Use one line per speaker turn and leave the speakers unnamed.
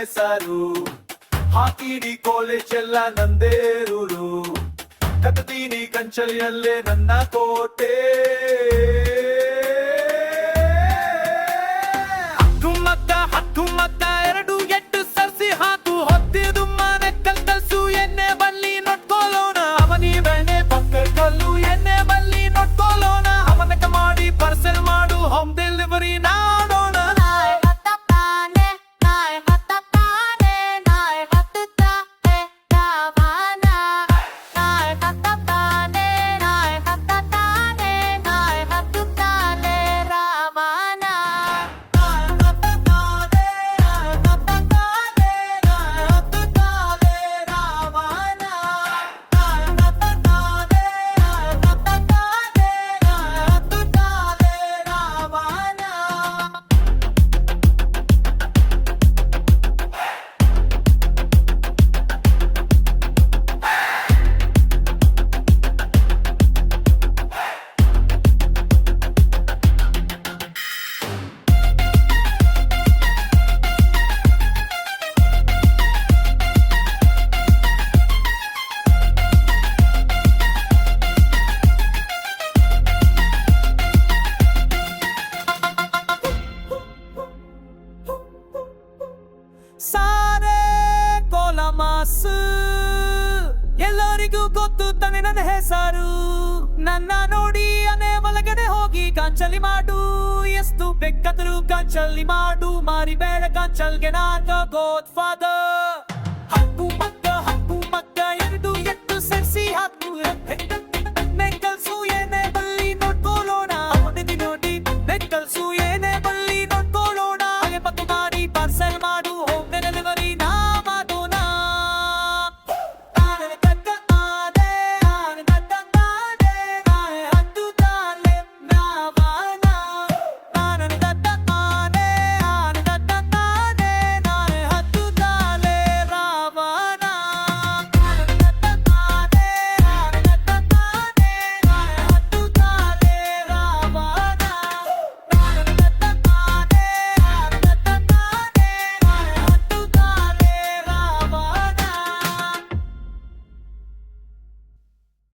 ಹೆಸರು ಹಾಕಿಡಿ ಕಾಲೇಜ್ ಎಲ್ಲ ನಂದೇರೂರು ಕತ್ತೀನಿ ಕಂಚಲಿಯಲ್ಲೇ ನನ್ನ ಕೋಟೆ ಹತ್ತು ಮತ್ತ 2 8 ಸರ್ಸಿ ಹಾಕು ಹೊತ್ತಿದು ಮನೆ ಕಲ್ತಲ್ಸು ಎಣ್ಣೆ ಬಲ್ಲಿ ನೋಡ್ಕೊಳ್ಳೋಣ ಅವನಿ ಬೆಣ್ಣೆ ಪಕ್ಕ ಕಲ್ಲು ಎಣ್ಣೆ ಬಲ್ಲಿ ನೋಡ್ಕೊಳ್ಳೋಣ ಅವನಕ ಮಾಡಿ ಪಾರ್ಸೆಲ್ ಮಾಡು ಹೋಮ್ ಡೆಲಿವರಿ ಮಾಡೋಣ ಸಾರೆ ಕೋಲಮಾಸ್ ಎಲ್ಲರಿಗೂ ಗೊತ್ತು ತಾನೆ ನನ್ನ ಹೆಸರು ನನ್ನ ನೋಡಿ ಅನೆ ಒಳಗಡೆ ಹೋಗಿ ಗಾಂಚಲಿ ಮಾಡು ಎಷ್ಟು ಬೇಕಾದರೂ ಗಾಂಚಲಿ ಮಾಡು ಮಾರಿ ಬೇಡ ಗಾಂಚಲ್ಗೆ ನಾನ್ ಗೋಡ್ ಫಾದರ್